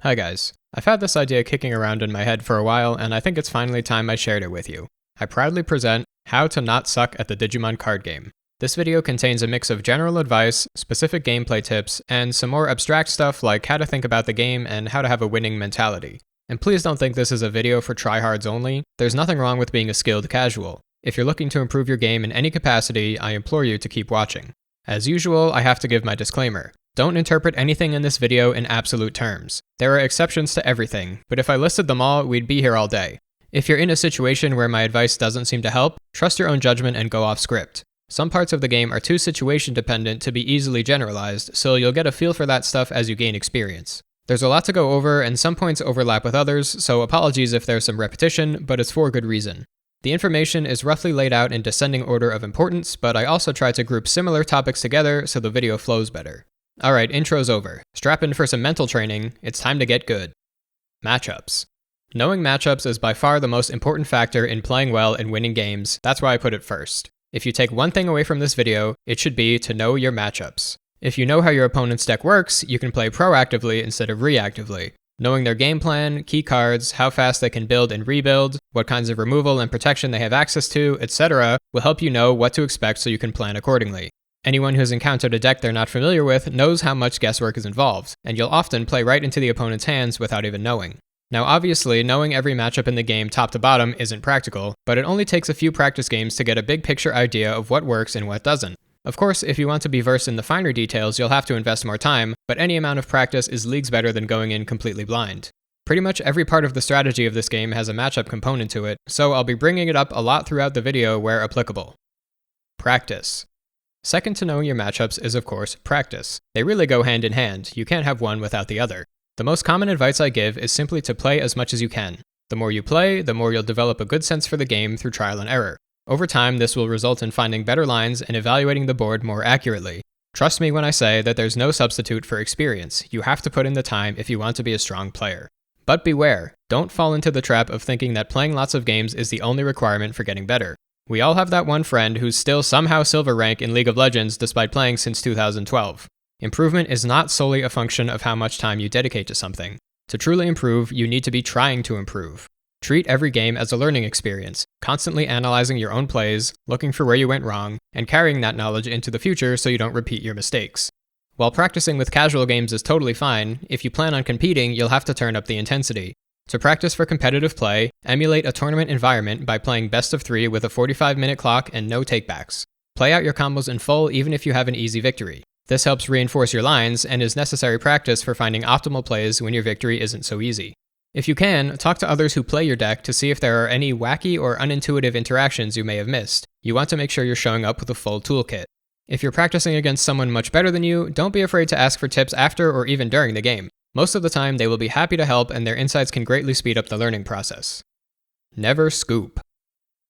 Hi guys. I've had this idea kicking around in my head for a while, and I think it's finally time I shared it with you. I proudly present How to Not Suck at the Digimon Card Game. This video contains a mix of general advice, specific gameplay tips, and some more abstract stuff like how to think about the game and how to have a winning mentality. And please don't think this is a video for tryhards only. There's nothing wrong with being a skilled casual. If you're looking to improve your game in any capacity, I implore you to keep watching. As usual, I have to give my disclaimer. Don't interpret anything in this video in absolute terms. There are exceptions to everything, but if I listed them all, we'd be here all day. If you're in a situation where my advice doesn't seem to help, trust your own judgment and go off script. Some parts of the game are too situation dependent to be easily generalized, so you'll get a feel for that stuff as you gain experience. There's a lot to go over, and some points overlap with others, so apologies if there's some repetition, but it's for good reason. The information is roughly laid out in descending order of importance, but I also try to group similar topics together so the video flows better. Alright, intro's over. Strap in for some mental training, it's time to get good. Matchups. Knowing matchups is by far the most important factor in playing well and winning games, that's why I put it first. If you take one thing away from this video, it should be to know your matchups. If you know how your opponent's deck works, you can play proactively instead of reactively. Knowing their game plan, key cards, how fast they can build and rebuild, what kinds of removal and protection they have access to, etc. will help you know what to expect so you can plan accordingly. Anyone who's encountered a deck they're not familiar with knows how much guesswork is involved, and you'll often play right into the opponent's hands without even knowing. Now obviously, knowing every matchup in the game top to bottom isn't practical, but it only takes a few practice games to get a big picture idea of what works and what doesn't. Of course, if you want to be versed in the finer details, you'll have to invest more time, but any amount of practice is leagues better than going in completely blind. Pretty much every part of the strategy of this game has a matchup component to it, so I'll be bringing it up a lot throughout the video where applicable. Practice. Second to knowing your matchups is, of course, practice. They really go hand in hand, you can't have one without the other. The most common advice I give is simply to play as much as you can. The more you play, the more you'll develop a good sense for the game through trial and error. Over time, this will result in finding better lines and evaluating the board more accurately. Trust me when I say that there's no substitute for experience. You have to put in the time if you want to be a strong player. But beware, don't fall into the trap of thinking that playing lots of games is the only requirement for getting better. We all have that one friend who's still somehow silver rank in League of Legends despite playing since 2012. Improvement is not solely a function of how much time you dedicate to something. To truly improve, you need to be trying to improve. Treat every game as a learning experience, constantly analyzing your own plays, looking for where you went wrong, and carrying that knowledge into the future so you don't repeat your mistakes. While practicing with casual games is totally fine, if you plan on competing, you'll have to turn up the intensity. To practice for competitive play, emulate a tournament environment by playing best of 3 with a 45-minute clock and no takebacks. Play out your combos in full even if you have an easy victory. This helps reinforce your lines and is necessary practice for finding optimal plays when your victory isn't so easy. If you can, talk to others who play your deck to see if there are any wacky or unintuitive interactions you may have missed. You want to make sure you're showing up with a full toolkit. If you're practicing against someone much better than you, don't be afraid to ask for tips after or even during the game. Most of the time, they will be happy to help and their insights can greatly speed up the learning process. Never scoop.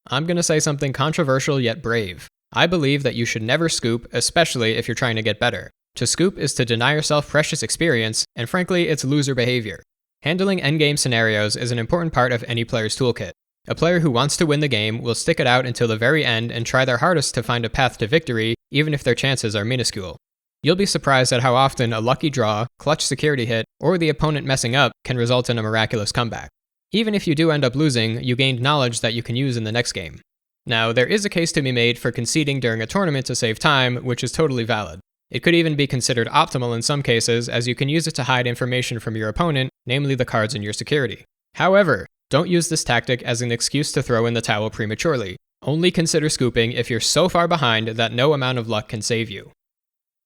I'm gonna say something controversial yet brave. I believe that you should never scoop, especially if you're trying to get better. To scoop is to deny yourself precious experience, and frankly, it's loser behavior. Handling endgame scenarios is an important part of any player's toolkit. A player who wants to win the game will stick it out until the very end and try their hardest to find a path to victory, even if their chances are minuscule. You'll be surprised at how often a lucky draw, clutch security hit, or the opponent messing up can result in a miraculous comeback. Even if you do end up losing, you gained knowledge that you can use in the next game. Now, there is a case to be made for conceding during a tournament to save time, which is totally valid. It could even be considered optimal in some cases, as you can use it to hide information from your opponent, namely the cards in your security. However, don't use this tactic as an excuse to throw in the towel prematurely. Only consider scooping if you're so far behind that no amount of luck can save you.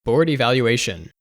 Board evaluation.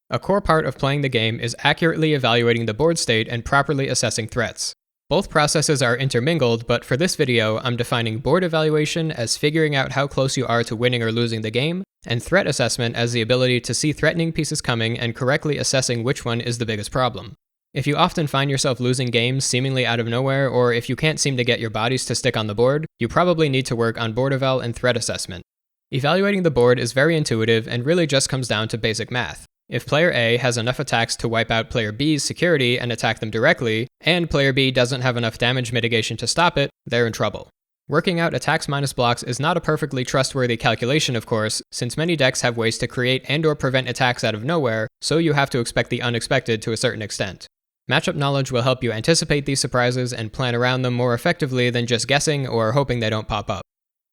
A core part of playing the game is accurately evaluating the board state and properly assessing threats. Both processes are intermingled, but for this video, I'm defining board evaluation as figuring out how close you are to winning or losing the game, and threat assessment as the ability to see threatening pieces coming and correctly assessing which one is the biggest problem. If you often find yourself losing games seemingly out of nowhere, or if you can't seem to get your bodies to stick on the board, you probably need to work on board eval and threat assessment. Evaluating the board is very intuitive and really just comes down to basic math. If player A has enough attacks to wipe out player B's security and attack them directly, and player B doesn't have enough damage mitigation to stop it, they're in trouble. Working out attacks minus blocks is not a perfectly trustworthy calculation, of course, since many decks have ways to create and/or prevent attacks out of nowhere, so you have to expect the unexpected to a certain extent. Matchup knowledge will help you anticipate these surprises and plan around them more effectively than just guessing or hoping they don't pop up.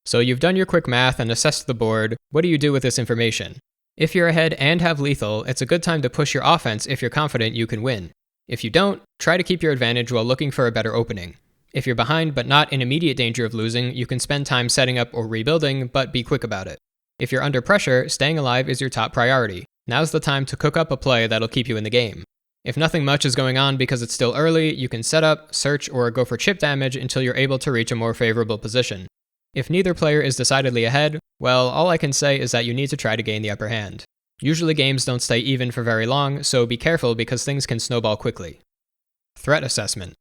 So you've done your quick math and assessed the board. What do you do with this information? If you're ahead and have lethal, it's a good time to push your offense if you're confident you can win. If you don't, try to keep your advantage while looking for a better opening. If you're behind but not in immediate danger of losing, you can spend time setting up or rebuilding, but be quick about it. If you're under pressure, staying alive is your top priority. Now's the time to cook up a play that'll keep you in the game. If nothing much is going on because it's still early, you can set up, search, or go for chip damage until you're able to reach a more favorable position. If neither player is decidedly ahead, well, all I can say is that you need to try to gain the upper hand. Usually games don't stay even for very long, so be careful because things can snowball quickly. Threat assessment.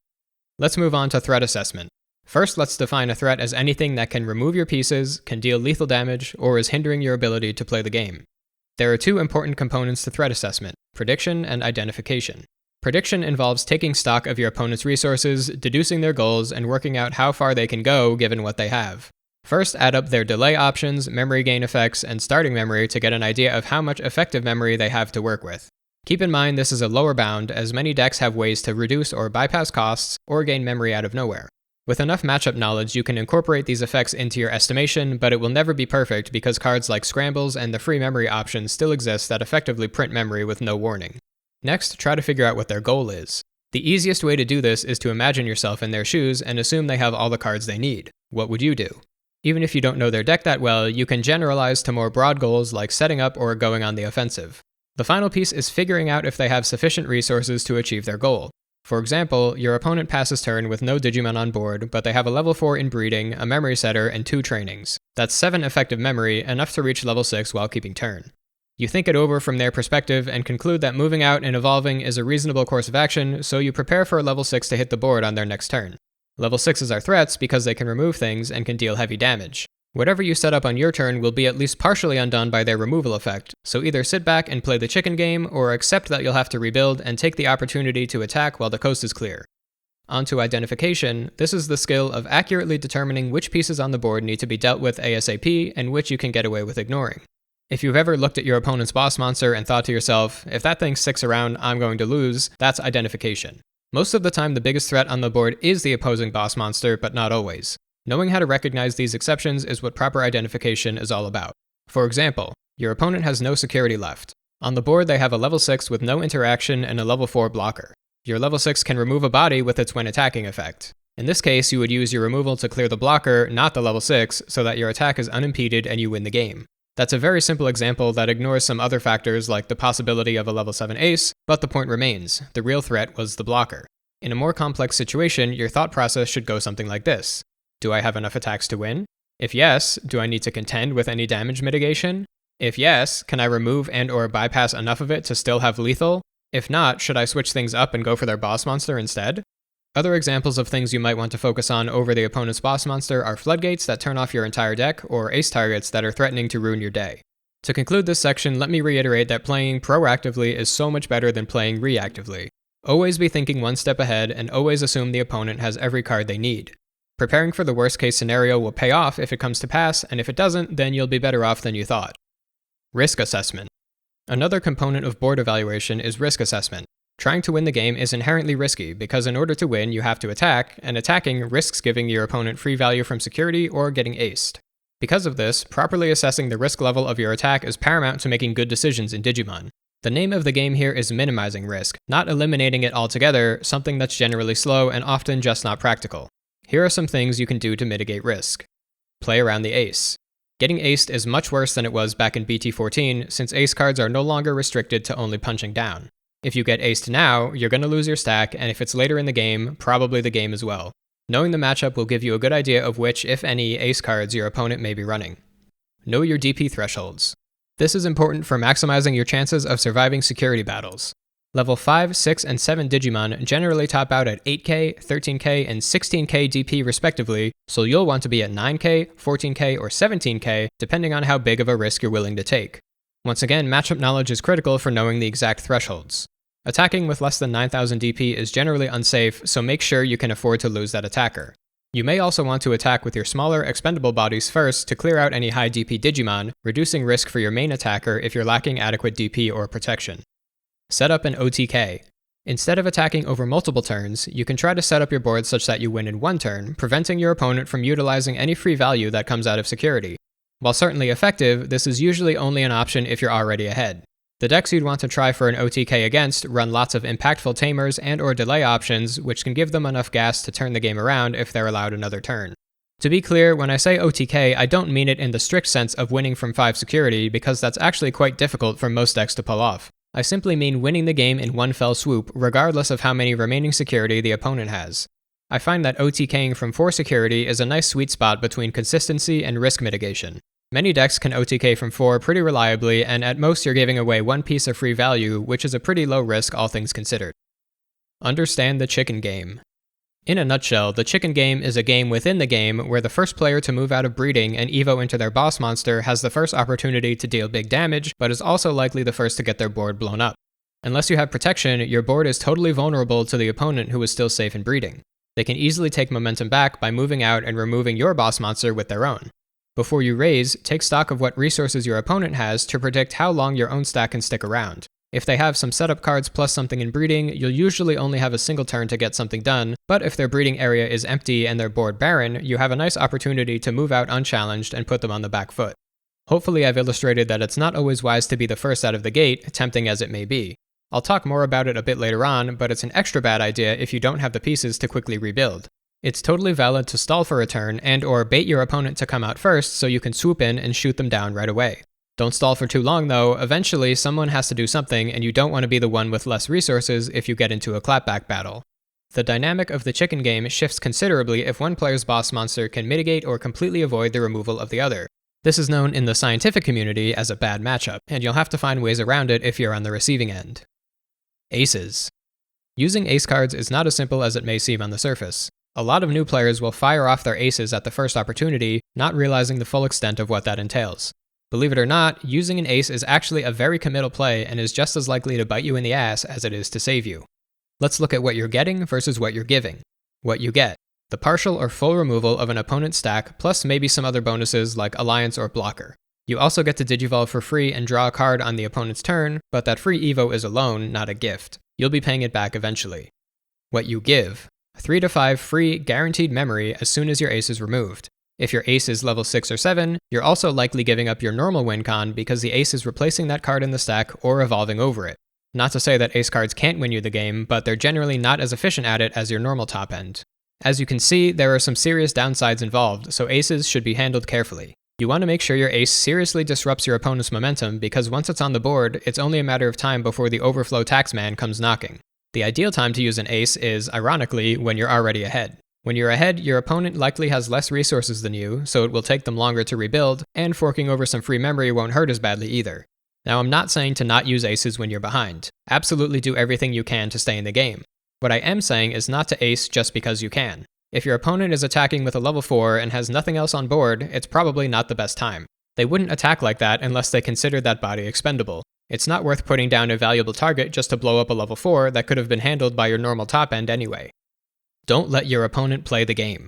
Let's move on to threat assessment. First, let's define a threat as anything that can remove your pieces, can deal lethal damage, or is hindering your ability to play the game. There are two important components to threat assessment: prediction and identification. Prediction involves taking stock of your opponent's resources, deducing their goals, and working out how far they can go given what they have. First, add up their delay options, memory gain effects, and starting memory to get an idea of how much effective memory they have to work with. Keep in mind this is a lower bound, as many decks have ways to reduce or bypass costs, or gain memory out of nowhere. With enough matchup knowledge, you can incorporate these effects into your estimation, but it will never be perfect because cards like Scrambles and the free memory options still exist that effectively print memory with no warning. Next, try to figure out what their goal is. The easiest way to do this is to imagine yourself in their shoes and assume they have all the cards they need. What would you do? Even if you don't know their deck that well, you can generalize to more broad goals like setting up or going on the offensive. The final piece is figuring out if they have sufficient resources to achieve their goal. For example, your opponent passes turn with no Digimon on board, but they have a level 4 in breeding, a memory setter, and 2 trainings. That's 7 effective memory, enough to reach level 6 while keeping turn. You think it over from their perspective and conclude that moving out and evolving is a reasonable course of action, so you prepare for a level 6 to hit the board on their next turn. Level 6s are threats because they can remove things and can deal heavy damage. Whatever you set up on your turn will be at least partially undone by their removal effect, so either sit back and play the chicken game or accept that you'll have to rebuild and take the opportunity to attack while the coast is clear. On to identification. This is the skill of accurately determining which pieces on the board need to be dealt with ASAP and which you can get away with ignoring. If you've ever looked at your opponent's boss monster and thought to yourself, if that thing sticks around, I'm going to lose, that's identification. Most of the time the biggest threat on the board is the opposing boss monster, but not always. Knowing how to recognize these exceptions is what proper identification is all about. For example, your opponent has no security left. On the board they have a level 6 with no interaction and a level 4 blocker. Your level 6 can remove a body with its when attacking effect. In this case, you would use your removal to clear the blocker, not the level 6, so that your attack is unimpeded and you win the game. That's a very simple example that ignores some other factors like the possibility of a level 7 ace, but the point remains, the real threat was the blocker. In a more complex situation, your thought process should go something like this. Do I have enough attacks to win? If yes, do I need to contend with any damage mitigation? If yes, can I remove and/or bypass enough of it to still have lethal? If not, should I switch things up and go for their boss monster instead? Other examples of things you might want to focus on over the opponent's boss monster are floodgates that turn off your entire deck, or ace targets that are threatening to ruin your day. To conclude this section, let me reiterate that playing proactively is so much better than playing reactively. Always be thinking one step ahead and always assume the opponent has every card they need. Preparing for the worst case scenario will pay off if it comes to pass, and if it doesn't, then you'll be better off than you thought. Risk assessment. Another component of board evaluation is risk assessment. Trying to win the game is inherently risky because in order to win, you have to attack, and attacking risks giving your opponent free value from security or getting aced. Because of this, properly assessing the risk level of your attack is paramount to making good decisions in Digimon. The name of the game here is minimizing risk, not eliminating it altogether, something that's generally slow and often just not practical. Here are some things you can do to mitigate risk. Play around the ace. Getting aced is much worse than it was back in BT14, since ace cards are no longer restricted to only punching down. If you get aced now, you're going to lose your stack, and if it's later in the game, probably the game as well. Knowing the matchup will give you a good idea of which, if any, ace cards your opponent may be running. Know your DP thresholds. This is important for maximizing your chances of surviving security battles. Level 5, 6, and 7 Digimon generally top out at 8k, 13k, and 16k DP respectively, so you'll want to be at 9k, 14k, or 17k, depending on how big of a risk you're willing to take. Once again, matchup knowledge is critical for knowing the exact thresholds. Attacking with less than 9000 DP is generally unsafe, so make sure you can afford to lose that attacker. You may also want to attack with your smaller, expendable bodies first to clear out any high DP Digimon, reducing risk for your main attacker if you're lacking adequate DP or protection. Set up an OTK. Instead of attacking over multiple turns, you can try to set up your board such that you win in one turn, preventing your opponent from utilizing any free value that comes out of security. While certainly effective, this is usually only an option if you're already ahead. The decks you'd want to try for an OTK against run lots of impactful tamers and/or delay options, which can give them enough gas to turn the game around if they're allowed another turn. To be clear, when I say OTK, I don't mean it in the strict sense of winning from 5 security, because that's actually quite difficult for most decks to pull off. I simply mean winning the game in one fell swoop, regardless of how many remaining security the opponent has. I find that OTKing from 4 security is a nice sweet spot between consistency and risk mitigation. Many decks can OTK from 4 pretty reliably, and at most you're giving away one piece of free value, which is a pretty low risk all things considered. Understand the chicken game. In a nutshell, the chicken game is a game within the game where the first player to move out of breeding and evo into their boss monster has the first opportunity to deal big damage, but is also likely the first to get their board blown up. Unless you have protection, your board is totally vulnerable to the opponent who is still safe in breeding. They can easily take momentum back by moving out and removing your boss monster with their own. Before you raise, take stock of what resources your opponent has to predict how long your own stack can stick around. If they have some setup cards plus something in breeding, you'll usually only have a single turn to get something done, but if their breeding area is empty and their board barren, you have a nice opportunity to move out unchallenged and put them on the back foot. Hopefully I've illustrated that it's not always wise to be the first out of the gate, tempting as it may be. I'll talk more about it a bit later on, but it's an extra bad idea if you don't have the pieces to quickly rebuild. It's totally valid to stall for a turn and/or bait your opponent to come out first so you can swoop in and shoot them down right away. Don't stall for too long though, eventually someone has to do something and you don't want to be the one with less resources if you get into a clapback battle. The dynamic of the chicken game shifts considerably if one player's boss monster can mitigate or completely avoid the removal of the other. This is known in the scientific community as a bad matchup, and you'll have to find ways around it if you're on the receiving end. Aces. Using ace cards is not as simple as it may seem on the surface. A lot of new players will fire off their aces at the first opportunity, not realizing the full extent of what that entails. Believe it or not, using an ace is actually a very committal play and is just as likely to bite you in the ass as it is to save you. Let's look at what you're getting versus what you're giving. What you get: the partial or full removal of an opponent's stack, plus maybe some other bonuses like Alliance or Blocker. You also get to Digivolve for free and draw a card on the opponent's turn, but that free evo is a loan, not a gift. You'll be paying it back eventually. What you give: 3 to 5 free, guaranteed memory as soon as your ace is removed. If your ace is level 6 or 7, you're also likely giving up your normal win con because the ace is replacing that card in the stack or evolving over it. Not to say that ace cards can't win you the game, but they're generally not as efficient at it as your normal top end. As you can see, there are some serious downsides involved, so aces should be handled carefully. You want to make sure your ace seriously disrupts your opponent's momentum because once it's on the board, it's only a matter of time before the overflow taxman comes knocking. The ideal time to use an ace is, ironically, when you're already ahead. When you're ahead, your opponent likely has less resources than you, so it will take them longer to rebuild, and forking over some free memory won't hurt as badly either. Now, I'm not saying to not use aces when you're behind. Absolutely do everything you can to stay in the game. What I am saying is not to ace just because you can. If your opponent is attacking with a level 4 and has nothing else on board, it's probably not the best time. They wouldn't attack like that unless they considered that body expendable. It's not worth putting down a valuable target just to blow up a level 4 that could have been handled by your normal top end anyway. Don't let your opponent play the game.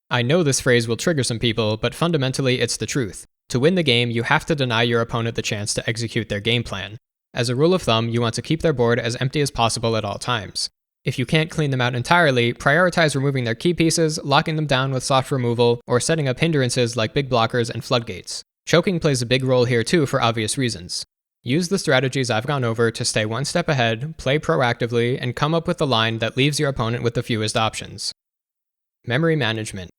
I know this phrase will trigger some people, but fundamentally it's the truth. To win the game, you have to deny your opponent the chance to execute their game plan. As a rule of thumb, you want to keep their board as empty as possible at all times. If you can't clean them out entirely, prioritize removing their key pieces, locking them down with soft removal, or setting up hindrances like big blockers and floodgates. Choking plays a big role here too for obvious reasons. Use the strategies I've gone over to stay one step ahead, play proactively, and come up with the line that leaves your opponent with the fewest options. Memory management.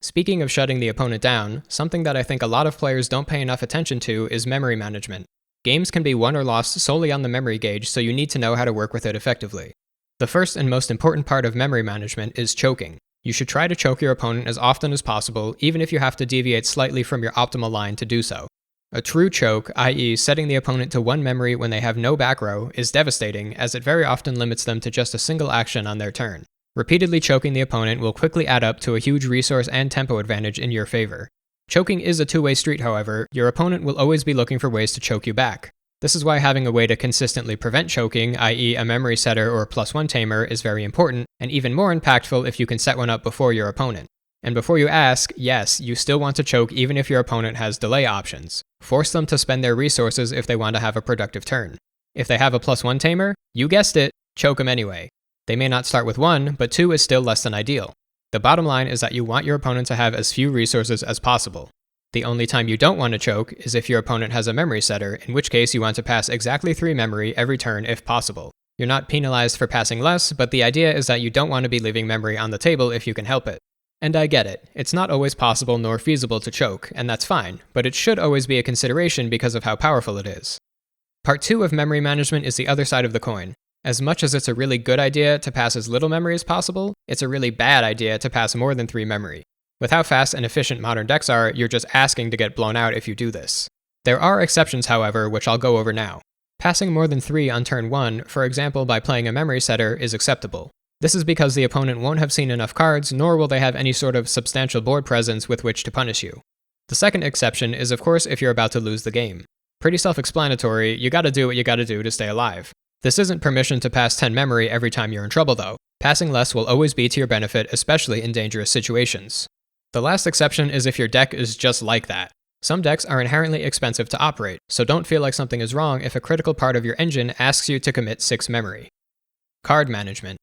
Speaking of shutting the opponent down, something that I think a lot of players don't pay enough attention to is memory management. Games can be won or lost solely on the memory gauge, so you need to know how to work with it effectively. The first and most important part of memory management is choking. You should try to choke your opponent as often as possible, even if you have to deviate slightly from your optimal line to do so. A true choke, i.e. setting the opponent to one memory when they have no back row, is devastating as it very often limits them to just a single action on their turn. Repeatedly choking the opponent will quickly add up to a huge resource and tempo advantage in your favor. Choking is a two-way street, however. Your opponent will always be looking for ways to choke you back. This is why having a way to consistently prevent choking, i.e. a memory setter or +1 tamer, is very important, and even more impactful if you can set one up before your opponent. And before you ask, yes, you still want to choke even if your opponent has delay options. Force them to spend their resources if they want to have a productive turn. If they have a +1 tamer, you guessed it, choke them anyway. They may not start with 1, but 2 is still less than ideal. The bottom line is that you want your opponent to have as few resources as possible. The only time you don't want to choke is if your opponent has a memory setter, in which case you want to pass exactly 3 memory every turn if possible. You're not penalized for passing less, but the idea is that you don't want to be leaving memory on the table if you can help it. And I get it, it's not always possible nor feasible to choke, and that's fine, but it should always be a consideration because of how powerful it is. Part 2 of memory management is the other side of the coin. As much as it's a really good idea to pass as little memory as possible, it's a really bad idea to pass more than 3 memory. With how fast and efficient modern decks are, you're just asking to get blown out if you do this. There are exceptions, however, which I'll go over now. Passing more than 3 on turn 1, for example by playing a memory setter, is acceptable. This is because the opponent won't have seen enough cards, nor will they have any sort of substantial board presence with which to punish you. The second exception is of course if you're about to lose the game. Pretty self-explanatory, you gotta do what you gotta do to stay alive. This isn't permission to pass 10 memory every time you're in trouble though. Passing less will always be to your benefit, especially in dangerous situations. The last exception is if your deck is just like that. Some decks are inherently expensive to operate, so don't feel like something is wrong if a critical part of your engine asks you to commit 6 memory. Card management.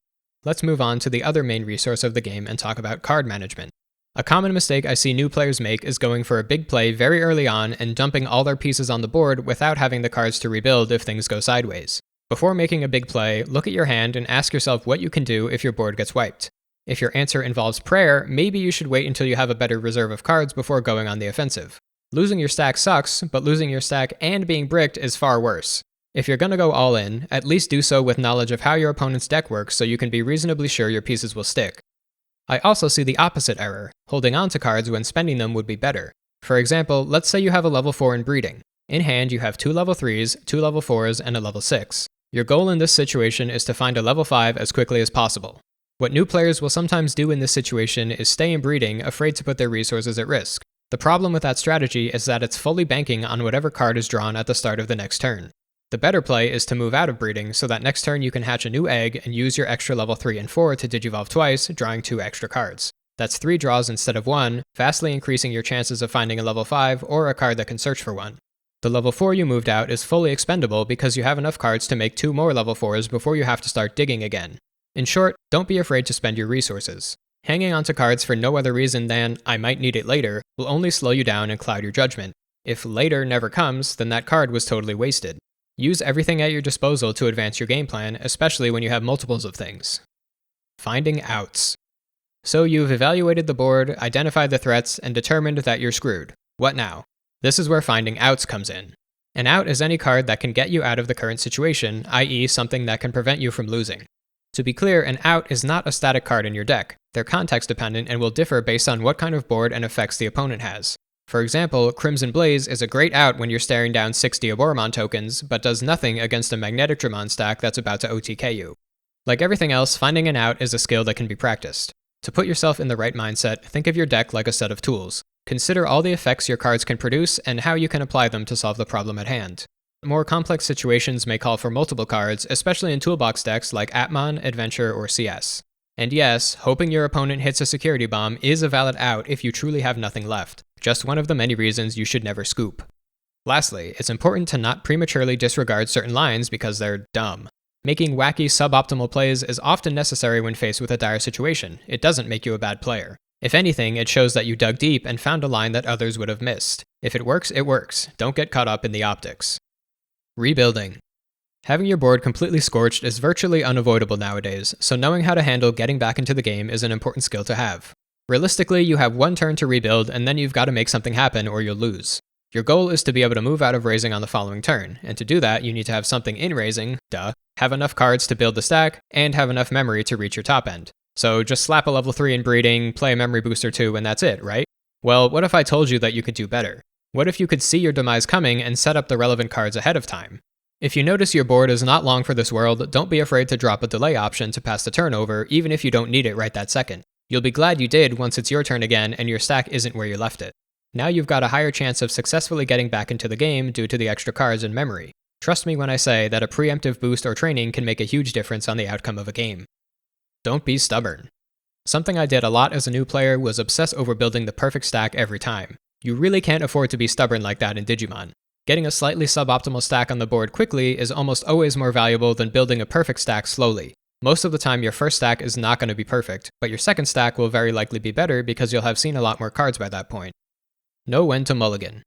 Let's move on to the other main resource of the game and talk about card management. A common mistake I see new players make is going for a big play very early on and dumping all their pieces on the board without having the cards to rebuild if things go sideways. Before making a big play, look at your hand and ask yourself what you can do if your board gets wiped. If your answer involves prayer, maybe you should wait until you have a better reserve of cards before going on the offensive. Losing your stack sucks, but losing your stack and being bricked is far worse. If you're gonna go all in, at least do so with knowledge of how your opponent's deck works so you can be reasonably sure your pieces will stick. I also see the opposite error. Holding on to cards when spending them would be better. For example, let's say you have a level 4 in breeding. In hand, you have 2 level 3s, 2 level 4s, and a level 6. Your goal in this situation is to find a level 5 as quickly as possible. What new players will sometimes do in this situation is stay in breeding, afraid to put their resources at risk. The problem with that strategy is that it's fully banking on whatever card is drawn at the start of the next turn. The better play is to move out of breeding so that next turn you can hatch a new egg and use your extra level 3 and 4 to digivolve twice, drawing 2 extra cards. That's 3 draws instead of 1, vastly increasing your chances of finding a level 5 or a card that can search for one. The level 4 you moved out is fully expendable because you have enough cards to make 2 more level 4s before you have to start digging again. In short, don't be afraid to spend your resources. Hanging onto cards for no other reason than, I might need it later, will only slow you down and cloud your judgment. If later never comes, then that card was totally wasted. Use everything at your disposal to advance your game plan, especially when you have multiples of things. Finding outs. So you've evaluated the board, identified the threats, and determined that you're screwed. What now? This is where finding outs comes in. An out is any card that can get you out of the current situation, i.e. something that can prevent you from losing. To be clear, an out is not a static card in your deck. They're context dependent and will differ based on what kind of board and effects the opponent has. For example, Crimson Blaze is a great out when you're staring down 60 Oboromon tokens, but does nothing against a Magnetic Dramon stack that's about to OTK you. Like everything else, finding an out is a skill that can be practiced. To put yourself in the right mindset, think of your deck like a set of tools. Consider all the effects your cards can produce and how you can apply them to solve the problem at hand. More complex situations may call for multiple cards, especially in toolbox decks like Atmon, Adventure, or CS. And yes, hoping your opponent hits a security bomb is a valid out if you truly have nothing left. Just one of the many reasons you should never scoop. Lastly, it's important to not prematurely disregard certain lines because they're dumb. Making wacky suboptimal plays is often necessary when faced with a dire situation. It doesn't make you a bad player. If anything, it shows that you dug deep and found a line that others would have missed. If it works, it works. Don't get caught up in the optics. Rebuilding. Having your board completely scorched is virtually unavoidable nowadays, so knowing how to handle getting back into the game is an important skill to have. Realistically, you have one turn to rebuild, and then you've got to make something happen or you'll lose. Your goal is to be able to move out of raising on the following turn, and to do that, you need to have something in raising, have enough cards to build the stack, and have enough memory to reach your top end. So just slap a level 3 in breeding, play a memory booster 2, and that's it, right? Well, what if I told you that you could do better? What if you could see your demise coming and set up the relevant cards ahead of time? If you notice your board is not long for this world, don't be afraid to drop a delay option to pass the turn over, even if you don't need it right that second. You'll be glad you did once it's your turn again and your stack isn't where you left it. Now you've got a higher chance of successfully getting back into the game due to the extra cards and memory. Trust me when I say that a preemptive boost or training can make a huge difference on the outcome of a game. Don't be stubborn. Something I did a lot as a new player was obsess over building the perfect stack every time. You really can't afford to be stubborn like that in Digimon. Getting a slightly suboptimal stack on the board quickly is almost always more valuable than building a perfect stack slowly. Most of the time your first stack is not going to be perfect, but your second stack will very likely be better because you'll have seen a lot more cards by that point. Know when to mulligan.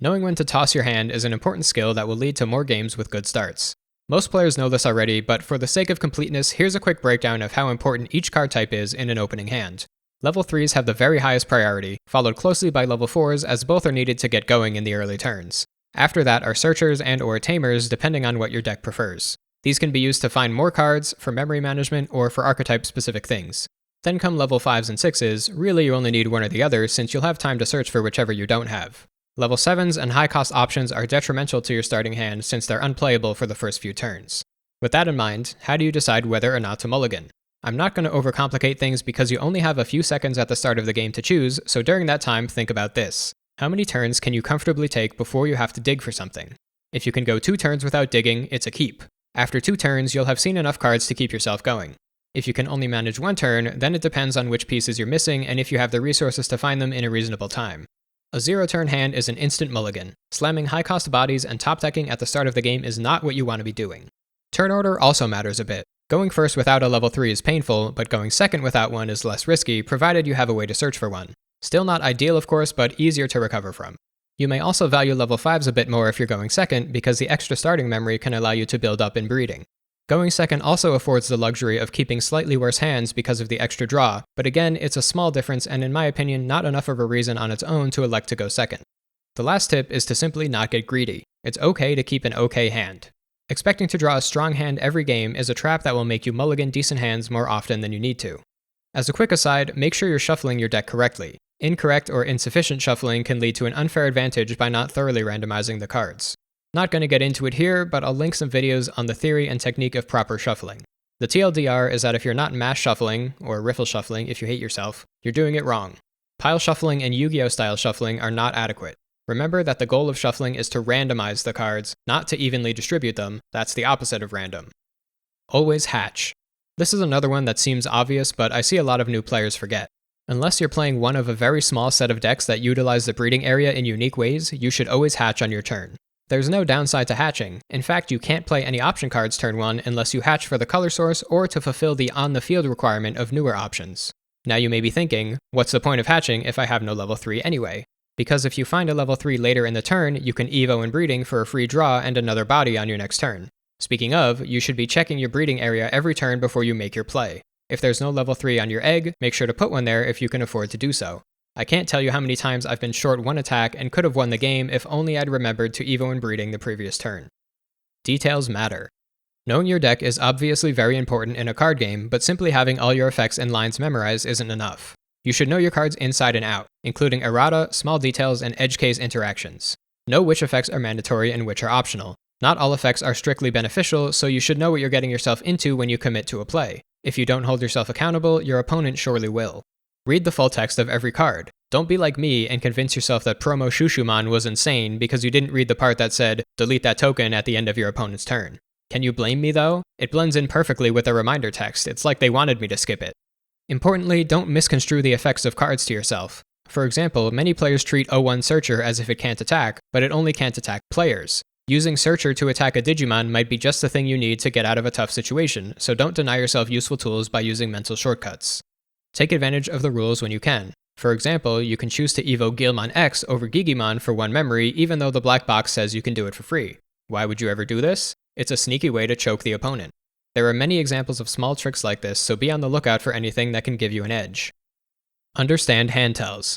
Knowing when to toss your hand is an important skill that will lead to more games with good starts. Most players know this already, but for the sake of completeness, here's a quick breakdown of how important each card type is in an opening hand. Level 3s have the very highest priority, followed closely by level 4s as both are needed to get going in the early turns. After that are searchers and/or tamers depending on what your deck prefers. These can be used to find more cards, for memory management, or for archetype-specific things. Then come level 5s and 6s, really you only need one or the other since you'll have time to search for whichever you don't have. Level 7s and high-cost options are detrimental to your starting hand since they're unplayable for the first few turns. With that in mind, how do you decide whether or not to mulligan? I'm not going to overcomplicate things because you only have a few seconds at the start of the game to choose, so during that time think about this. How many turns can you comfortably take before you have to dig for something? If you can go 2 turns without digging, it's a keep. After 2 turns, you'll have seen enough cards to keep yourself going. If you can only manage 1 turn, then it depends on which pieces you're missing and if you have the resources to find them in a reasonable time. A 0-turn hand is an instant mulligan. Slamming high-cost bodies and top-decking at the start of the game is not what you want to be doing. Turn order also matters a bit. Going first without a level 3 is painful, but going second without one is less risky, provided you have a way to search for one. Still not ideal of course, but easier to recover from. You may also value level 5s a bit more if you're going second, because the extra starting memory can allow you to build up in breeding. Going second also affords the luxury of keeping slightly worse hands because of the extra draw, but again, it's a small difference and in my opinion not enough of a reason on its own to elect to go second. The last tip is to simply not get greedy. It's okay to keep an okay hand. Expecting to draw a strong hand every game is a trap that will make you mulligan decent hands more often than you need to. As a quick aside, make sure you're shuffling your deck correctly. Incorrect or insufficient shuffling can lead to an unfair advantage by not thoroughly randomizing the cards. Not going to get into it here, but I'll link some videos on the theory and technique of proper shuffling. The TLDR is that if you're not mass shuffling, or riffle shuffling if you hate yourself, you're doing it wrong. Pile shuffling and Yu-Gi-Oh style shuffling are not adequate. Remember that the goal of shuffling is to randomize the cards, not to evenly distribute them. That's the opposite of random. Always hatch. This is another one that seems obvious, but I see a lot of new players forget. Unless you're playing one of a very small set of decks that utilize the breeding area in unique ways, you should always hatch on your turn. There's no downside to hatching. In fact, you can't play any option cards turn 1 unless you hatch for the color source or to fulfill the on-the-field requirement of newer options. Now you may be thinking, what's the point of hatching if I have no level 3 anyway? Because if you find a level 3 later in the turn, you can evo in breeding for a free draw and another body on your next turn. Speaking of, you should be checking your breeding area every turn before you make your play. If there's no level 3 on your egg, make sure to put one there if you can afford to do so. I can't tell you how many times I've been short 1 attack and could have won the game if only I'd remembered to evo in breeding the previous turn. Details matter. Knowing your deck is obviously very important in a card game, but simply having all your effects and lines memorized isn't enough. You should know your cards inside and out, including errata, small details, and edge case interactions. Know which effects are mandatory and which are optional. Not all effects are strictly beneficial, so you should know what you're getting yourself into when you commit to a play. If you don't hold yourself accountable, your opponent surely will. Read the full text of every card. Don't be like me and convince yourself that Promo Shushuman was insane because you didn't read the part that said, delete that token at the end of your opponent's turn. Can you blame me though? It blends in perfectly with the reminder text, it's like they wanted me to skip it. Importantly, don't misconstrue the effects of cards to yourself. For example, many players treat 0-1 Searcher as if it can't attack, but it only can't attack players. Using Searcher to attack a Digimon might be just the thing you need to get out of a tough situation, so don't deny yourself useful tools by using mental shortcuts. Take advantage of the rules when you can. For example, you can choose to evo Guilmon X over Gigimon for 1 memory even though the black box says you can do it for free. Why would you ever do this? It's a sneaky way to choke the opponent. There are many examples of small tricks like this, so be on the lookout for anything that can give you an edge. Understand hand tells.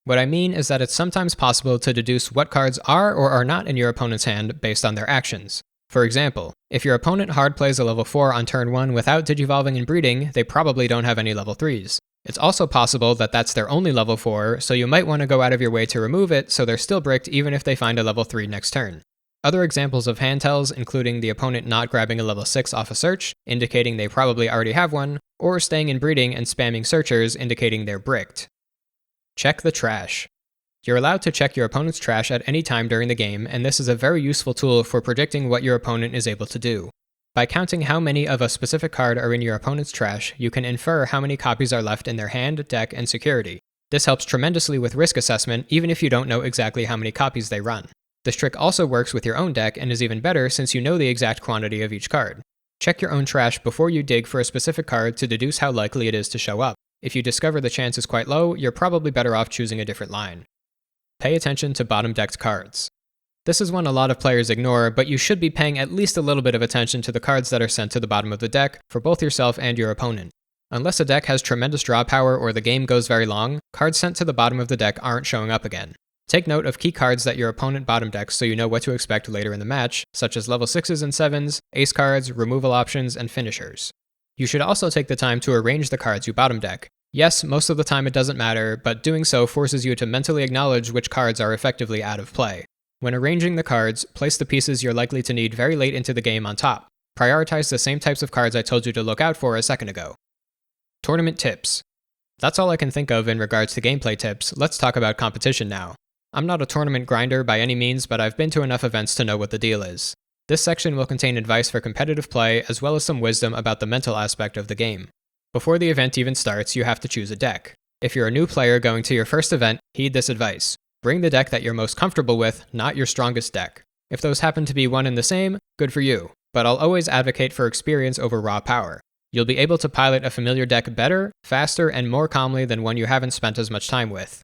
What I mean is that it's sometimes possible to deduce what cards are or are not in your opponent's hand based on their actions. For example, if your opponent hard plays a level 4 on turn 1 without digivolving and breeding, they probably don't have any level 3s. It's also possible that that's their only level 4, so you might want to go out of your way to remove it so they're still bricked even if they find a level 3 next turn. Other examples of hand tells including the opponent not grabbing a level 6 off a search, indicating they probably already have one, or staying in breeding and spamming searchers, indicating they're bricked. Check the trash. You're allowed to check your opponent's trash at any time during the game, and this is a very useful tool for predicting what your opponent is able to do. By counting how many of a specific card are in your opponent's trash, you can infer how many copies are left in their hand, deck, and security. This helps tremendously with risk assessment, even if you don't know exactly how many copies they run. This trick also works with your own deck and is even better since you know the exact quantity of each card. Check your own trash before you dig for a specific card to deduce how likely it is to show up. If you discover the chance is quite low, you're probably better off choosing a different line. Pay attention to bottom-decked cards. This is one a lot of players ignore, but you should be paying at least a little bit of attention to the cards that are sent to the bottom of the deck for both yourself and your opponent. Unless a deck has tremendous draw power or the game goes very long, cards sent to the bottom of the deck aren't showing up again. Take note of key cards that your opponent bottom decks so you know what to expect later in the match, such as level 6s and 7s, ace cards, removal options, and finishers. You should also take the time to arrange the cards you bottom deck. Yes, most of the time it doesn't matter, but doing so forces you to mentally acknowledge which cards are effectively out of play. When arranging the cards, place the pieces you're likely to need very late into the game on top. Prioritize the same types of cards I told you to look out for a second ago. Tournament tips. That's all I can think of in regards to gameplay tips. Let's talk about competition now. I'm not a tournament grinder by any means, but I've been to enough events to know what the deal is. This section will contain advice for competitive play as well as some wisdom about the mental aspect of the game. Before the event even starts, you have to choose a deck. If you're a new player going to your first event, heed this advice. Bring the deck that you're most comfortable with, not your strongest deck. If those happen to be one and the same, good for you, but I'll always advocate for experience over raw power. You'll be able to pilot a familiar deck better, faster, and more calmly than one you haven't spent as much time with.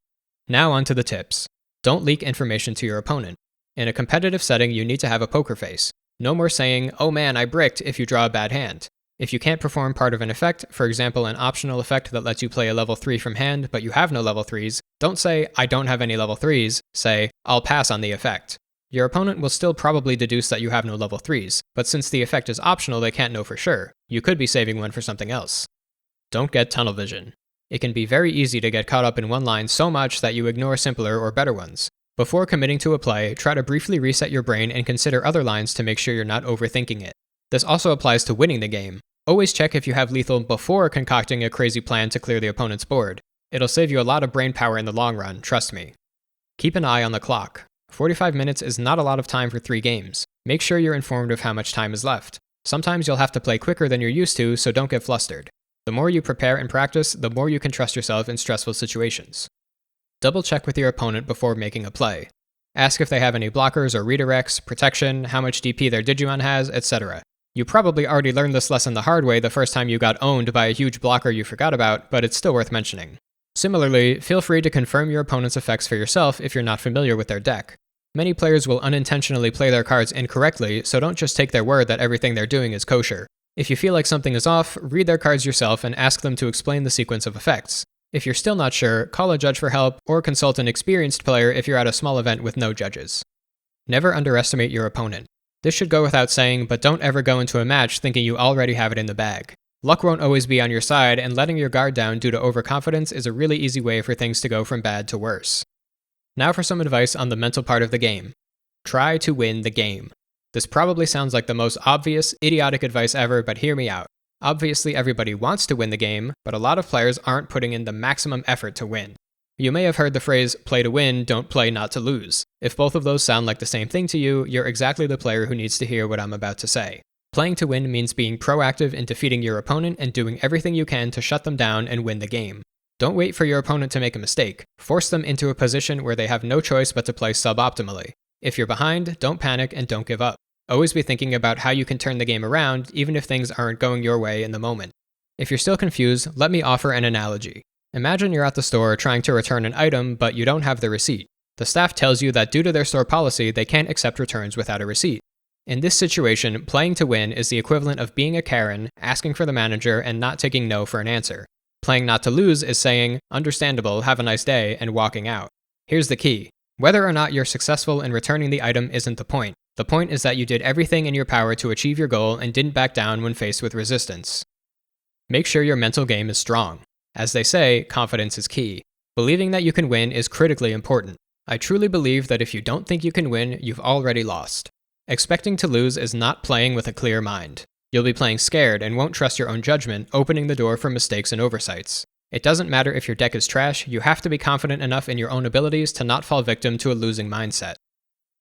Now on to the tips. Don't leak information to your opponent. In a competitive setting, you need to have a poker face. No more saying, "Oh man, I bricked," if you draw a bad hand. If you can't perform part of an effect, for example an optional effect that lets you play a level 3 from hand but you have no level 3s, don't say, "I don't have any level 3s, say, "I'll pass on the effect." Your opponent will still probably deduce that you have no level 3s, but since the effect is optional they can't know for sure. You could be saving one for something else. Don't get tunnel vision. It can be very easy to get caught up in one line so much that you ignore simpler or better ones. Before committing to a play, try to briefly reset your brain and consider other lines to make sure you're not overthinking it. This also applies to winning the game. Always check if you have lethal before concocting a crazy plan to clear the opponent's board. It'll save you a lot of brain power in the long run, trust me. Keep an eye on the clock. 45 minutes is not a lot of time for 3 games. Make sure you're informed of how much time is left. Sometimes you'll have to play quicker than you're used to, so don't get flustered. The more you prepare and practice, the more you can trust yourself in stressful situations. Double check with your opponent before making a play. Ask if they have any blockers or redirects, protection, how much DP their Digimon has, etc. You probably already learned this lesson the hard way the first time you got owned by a huge blocker you forgot about, but it's still worth mentioning. Similarly, feel free to confirm your opponent's effects for yourself if you're not familiar with their deck. Many players will unintentionally play their cards incorrectly, so don't just take their word that everything they're doing is kosher. If you feel like something is off, read their cards yourself and ask them to explain the sequence of effects. If you're still not sure, call a judge for help or consult an experienced player if you're at a small event with no judges. Never underestimate your opponent. This should go without saying, but don't ever go into a match thinking you already have it in the bag. Luck won't always be on your side, and letting your guard down due to overconfidence is a really easy way for things to go from bad to worse. Now for some advice on the mental part of the game. Try to win the game. This probably sounds like the most obvious, idiotic advice ever, but hear me out. Obviously everybody wants to win the game, but a lot of players aren't putting in the maximum effort to win. You may have heard the phrase, play to win, don't play not to lose. If both of those sound like the same thing to you, you're exactly the player who needs to hear what I'm about to say. Playing to win means being proactive in defeating your opponent and doing everything you can to shut them down and win the game. Don't wait for your opponent to make a mistake. Force them into a position where they have no choice but to play suboptimally. If you're behind, don't panic and don't give up. Always be thinking about how you can turn the game around, even if things aren't going your way in the moment. If you're still confused, let me offer an analogy. Imagine you're at the store trying to return an item, but you don't have the receipt. The staff tells you that due to their store policy, they can't accept returns without a receipt. In this situation, playing to win is the equivalent of being a Karen, asking for the manager, and not taking no for an answer. Playing not to lose is saying, understandable, have a nice day, and walking out. Here's the key. Whether or not you're successful in returning the item isn't the point. The point is that you did everything in your power to achieve your goal and didn't back down when faced with resistance. Make sure your mental game is strong. As they say, confidence is key. Believing that you can win is critically important. I truly believe that if you don't think you can win, you've already lost. Expecting to lose is not playing with a clear mind. You'll be playing scared and won't trust your own judgment, opening the door for mistakes and oversights. It doesn't matter if your deck is trash, you have to be confident enough in your own abilities to not fall victim to a losing mindset.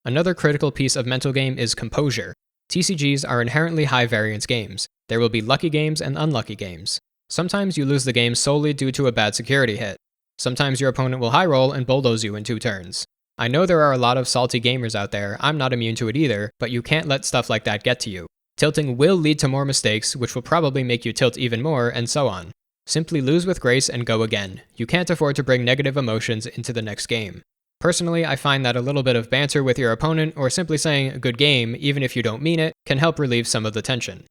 Another critical piece of mental game is composure. TCGs are inherently high variance games. There will be lucky games and unlucky games. Sometimes you lose the game solely due to a bad security hit. Sometimes your opponent will high roll and bulldoze you in 2 turns. I know there are a lot of salty gamers out there, I'm not immune to it either, but you can't let stuff like that get to you. Tilting will lead to more mistakes, which will probably make you tilt even more, and so on. Simply lose with grace and go again. You can't afford to bring negative emotions into the next game. Personally, I find that a little bit of banter with your opponent, or simply saying good game, even if you don't mean it, can help relieve some of the tension.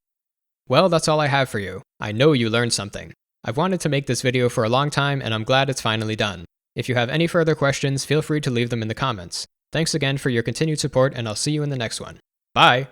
Well, that's all I have for you. I know you learned something. I've wanted to make this video for a long time, and I'm glad it's finally done. If you have any further questions, feel free to leave them in the comments. Thanks again for your continued support, and I'll see you in the next one. Bye!